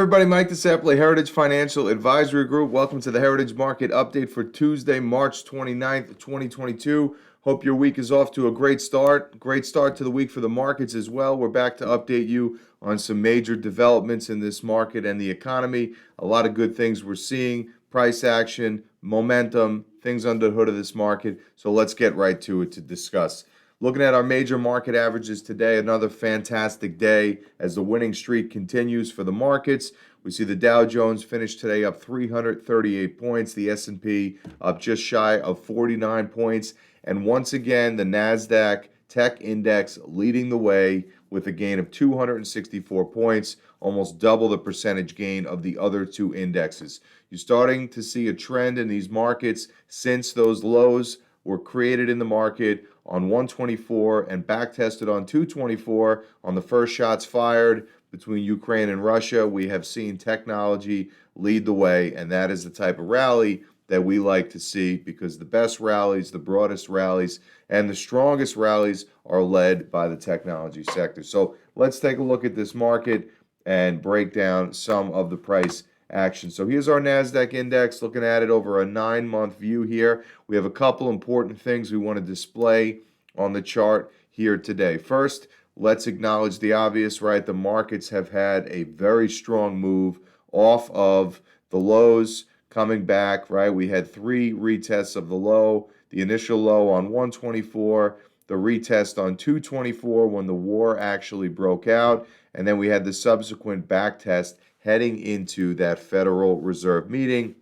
everybody, Mike DeSampoli, Heritage Financial Advisory Group. Welcome to the Heritage Market Update for Tuesday, March 29th, 2022. Hope your week is off to a great start. Great start to the week for the markets as well. We're back to update you on some major developments in this market and the economy. A lot of good things we're seeing, price action, momentum, things under the hood of this market. So let's get right to it to discuss. Looking at our major market averages today, another fantastic day as the winning streak continues for the markets. We see the Dow Jones finish today up 338 points, the S&P up just shy of 49 points, and once again, the NASDAQ Tech Index leading the way with a gain of 264 points, almost double the percentage gain of the other two indexes. You're starting to see a trend in these markets since those lows were created in the market on 124 and back tested on 224 on the first shots fired between Ukraine and Russia. We have seen technology lead the way, and that is the type of rally that we like to see because the best rallies, the broadest rallies, and the strongest rallies are led by the technology sector. So let's take a look at this market and break down some of the price action. So here's our NASDAQ index, looking at it over a 9-month view here. We have a couple important things we want to display on the chart here today. First, let's acknowledge the obvious, right? The markets have had a very strong move off of the lows coming back, right? We had 3 retests of the low, the initial low on 124, the retest on 224 when the war actually broke out, and then we had the subsequent back test heading into that Federal Reserve meeting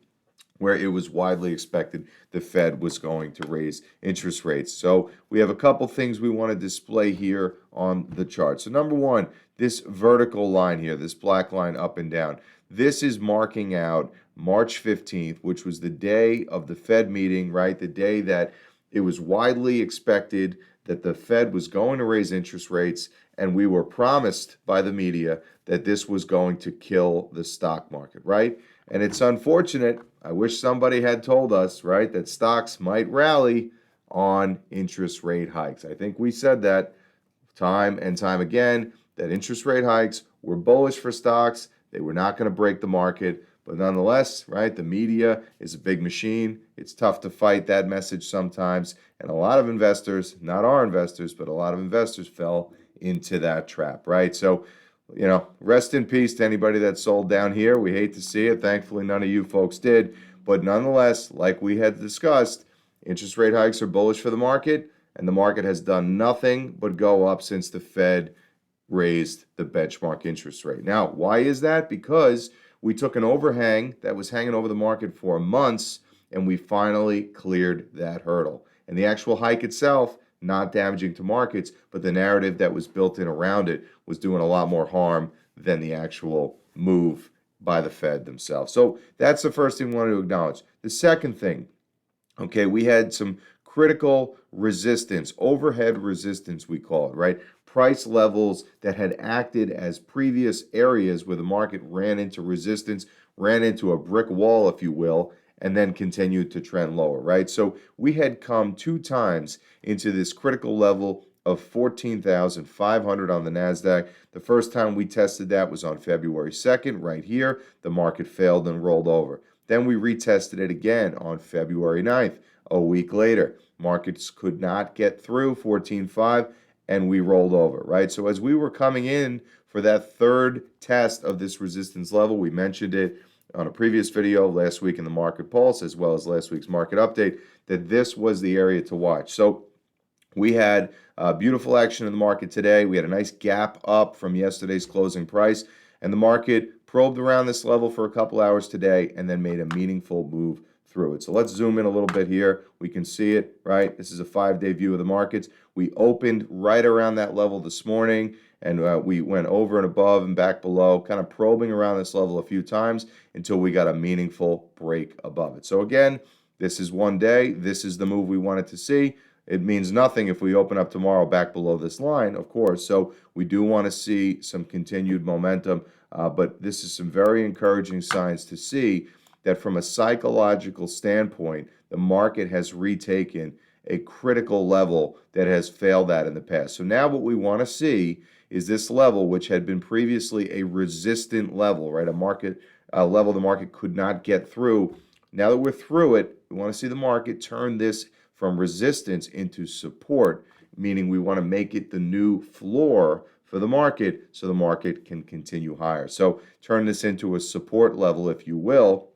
where it was widely expected the Fed was going to raise interest rates. So we have a couple things we want to display here on the chart. So number one, this vertical line here, this black line up and down, this is marking out March 15th, which was the day of the Fed meeting, right? The day that it was widely expected that the Fed was going to raise interest rates, and we were promised by the media that this was going to kill the stock market, right? And it's unfortunate. I wish somebody had told us, right, that stocks might rally on interest rate hikes. I think we said that time and time again, that interest rate hikes were bullish for stocks. They were not going to break the market. But nonetheless, right, the media is a big machine. It's tough to fight that message sometimes. And a lot of investors, not our investors, but a lot of investors fell into that trap, right? So, rest in peace to anybody that sold down here. We hate to see it. Thankfully, none of you folks did. But nonetheless, like we had discussed, interest rate hikes are bullish for the market, and the market has done nothing but go up since the Fed raised the benchmark interest rate. Now, why is that? Because we took an overhang that was hanging over the market for months, and we finally cleared that hurdle. And the actual hike itself, not damaging to markets, but the narrative that was built in around it was doing a lot more harm than the actual move by the Fed themselves. So that's the first thing we wanted to acknowledge. The second thing, okay, we had some critical resistance, overhead resistance we call it, right? Price levels that had acted as previous areas where the market ran into resistance, ran into a brick wall, if you will, and then continued to trend lower, right? So we had come 2 times into this critical level of 14,500 on the NASDAQ. The first time we tested that was on February 2nd, right here. The market failed and rolled over. Then we retested it again on February 9th, a week later. Markets could not get through 14.5 and we rolled over, right? So as we were coming in for that third test of this resistance level, we mentioned it on a previous video last week in the Market Pulse, as well as last week's market update, that this was the area to watch. So we had beautiful action in the market today. We had a nice gap up from yesterday's closing price, and the market probed around this level for a couple hours today and then made a meaningful move through it. So let's zoom in a little bit here. We can see it, right? This is a 5-day view of the markets. We opened right around that level this morning, and we went over and above and back below, kind of probing around this level a few times until we got a meaningful break above it. So again, this is one day. This is the move we wanted to see. It means nothing if we open up tomorrow back below this line, of course. So we do want to see some continued momentum, but this is some very encouraging signs to see that from a psychological standpoint, the market has retaken a critical level that has failed at in the past. So now what we want to see is this level, which had been previously a resistant level, right? A market level the market could not get through. Now that we're through it, we want to see the market turn this from resistance into support, meaning we want to make it the new floor for the market so the market can continue higher. So turn this into a support level, if you will,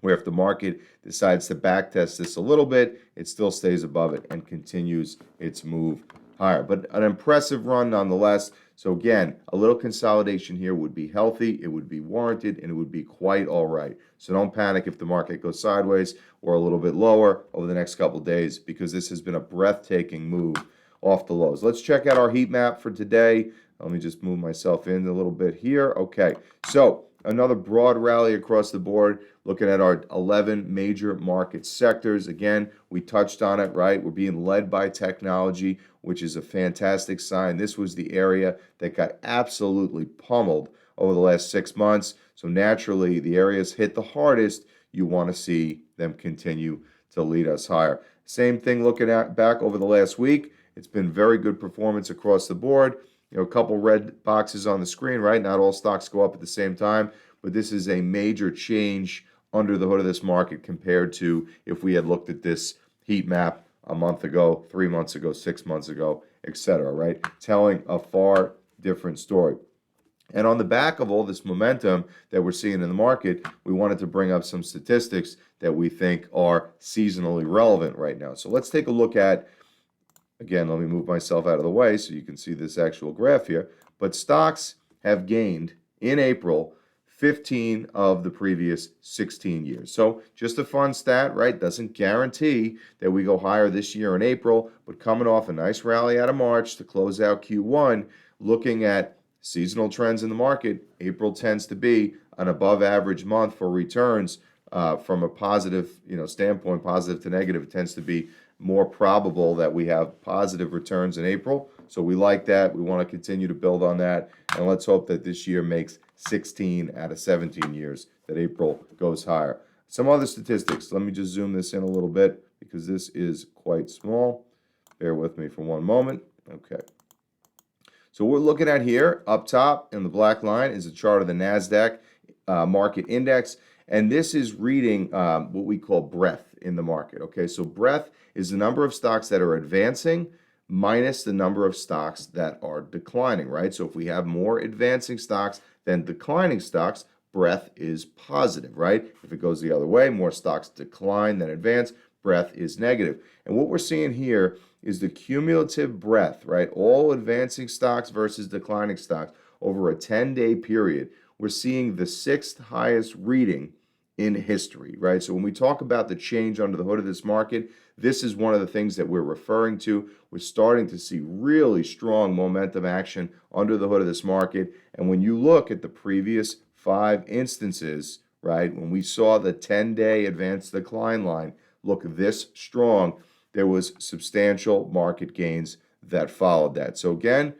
where if the market decides to backtest this a little bit, it still stays above it and continues its move higher. But an impressive run nonetheless. So again, a little consolidation here would be healthy, it would be warranted, and it would be quite all right. So don't panic if the market goes sideways or a little bit lower over the next couple of days, because this has been a breathtaking move off the lows. Let's check out our heat map for today. Let me just move myself in a little bit here. Okay, so another broad rally across the board, looking at our 11 major market sectors. Again, we touched on it, right? We're being led by technology, which is a fantastic sign. This was the area that got absolutely pummeled over the last 6 months. So naturally, the areas hit the hardest. You want to see them continue to lead us higher. Same thing looking at back over the last week. It's been very good performance across the board. A couple red boxes on the screen, right? Not all stocks go up at the same time, but this is a major change under the hood of this market compared to if we had looked at this heat map a month ago, 3 months ago, 6 months ago, etc., right? Telling a far different story. And on the back of all this momentum that we're seeing in the market, we wanted to bring up some statistics that we think are seasonally relevant right now. So let's take a look at, again, let me move myself out of the way so you can see this actual graph here. But stocks have gained in April 15 of the previous 16 years. So just a fun stat, right? Doesn't guarantee that we go higher this year in April, but coming off a nice rally out of March to close out Q1, looking at seasonal trends in the market, April tends to be an above average month for returns from a positive, standpoint, positive to negative. It tends to be more probable that we have positive returns in April. So we like that. We want to continue to build on that. And let's hope that this year makes 16 out of 17 years that April goes higher. Some other statistics. Let me just zoom this in a little bit because this is quite small. Bear with me for one moment. Okay. So what we're looking at here up top in the black line is a chart of the NASDAQ market index. And this is reading what we call breadth in the market. Okay, so breadth is the number of stocks that are advancing minus the number of stocks that are declining, right? So if we have more advancing stocks than declining stocks, breadth is positive, right? If it goes the other way, more stocks decline than advance, breadth is negative. And what we're seeing here is the cumulative breadth, right? All advancing stocks versus declining stocks over a 10-day period. We're seeing the sixth highest reading in history, right? So when we talk about the change under the hood of this market, this is one of the things that we're referring to. We're starting to see really strong momentum action under the hood of this market. And when you look at the previous 5 instances, right, when we saw the 10-day advanced decline line look this strong, there was substantial market gains that followed that. So again,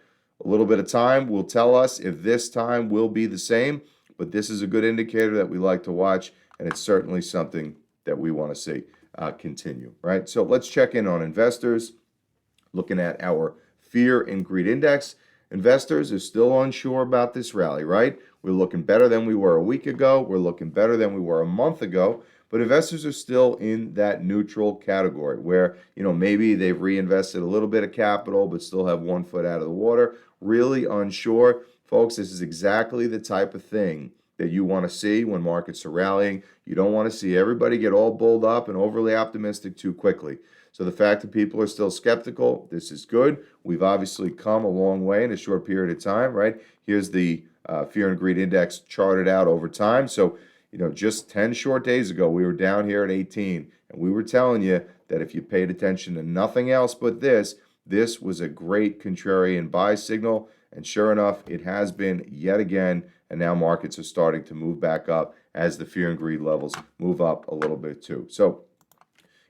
a little bit of time will tell us if this time will be the same, but this is a good indicator that we like to watch, and it's certainly something that we want to see continue, right? So let's check in on investors. Looking at our fear and greed index, investors are still unsure about this rally, right? We're looking better than we were a week ago. We're looking better than we were a month ago, but investors are still in that neutral category where, maybe they've reinvested a little bit of capital, but still have one foot out of the water. Really unsure. Folks, this is exactly the type of thing that you want to see when markets are rallying. You don't want to see everybody get all bulled up and overly optimistic too quickly. So the fact that people are still skeptical, this is good. We've obviously come a long way in a short period of time, right? Here's the fear and greed index charted out over time. So, just 10 short days ago, we were down here at 18, and we were telling you that if you paid attention to nothing else but this was a great contrarian buy signal. And sure enough, it has been yet again. And now markets are starting to move back up as the fear and greed levels move up a little bit too. So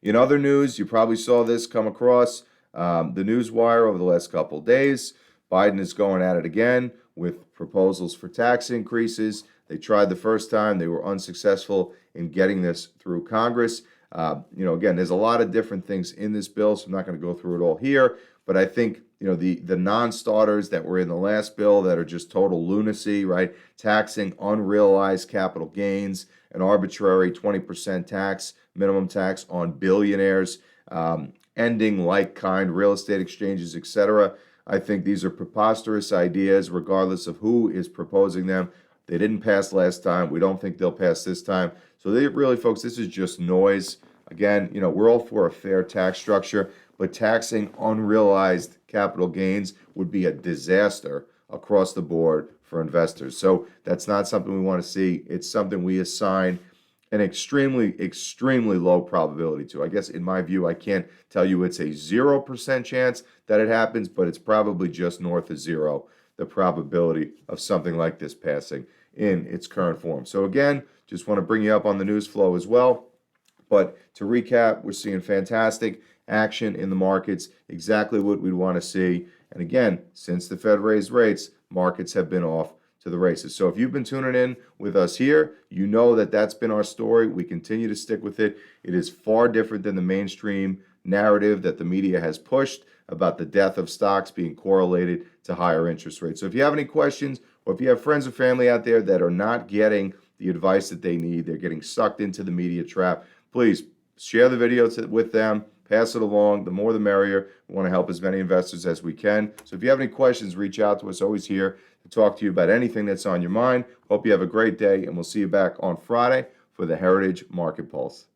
in other news, you probably saw this come across the news wire over the last couple of days. Biden is going at it again with proposals for tax increases. They tried the first time. They were unsuccessful in getting this through Congress. Again, there's a lot of different things in this bill, so I'm not going to go through it all here. But I think the non-starters that were in the last bill that are just total lunacy, right? Taxing unrealized capital gains, an arbitrary 20% tax, minimum tax on billionaires, ending like-kind real estate exchanges, etc. I think these are preposterous ideas, regardless of who is proposing them. They didn't pass last time. We don't think they'll pass this time. So they really, folks, this is just noise. Again, we're all for a fair tax structure, but taxing unrealized capital gains would be a disaster across the board for investors. So that's not something we want to see. It's something we assign an extremely, extremely low probability to. I guess in my view, I can't tell you it's a 0% chance that it happens, but it's probably just north of zero, the probability of something like this passing in its current form. So again, just want to bring you up on the news flow as well. But to recap, we're seeing fantastic action in the markets, exactly what we'd want to see. And again, since the Fed raised rates, markets have been off to the races. So if you've been tuning in with us here, you know that that's been our story. We continue to stick with it. It is far different than the mainstream narrative that the media has pushed about the death of stocks being correlated to higher interest rates. So if you have any questions, or if you have friends or family out there that are not getting the advice that they need, they're getting sucked into the media trap, please share the video with them, pass it along. The more the merrier. We want to help as many investors as we can. So if you have any questions, reach out to us. Always here to talk to you about anything that's on your mind. Hope you have a great day, and we'll see you back on Friday for the Heritage Market Pulse.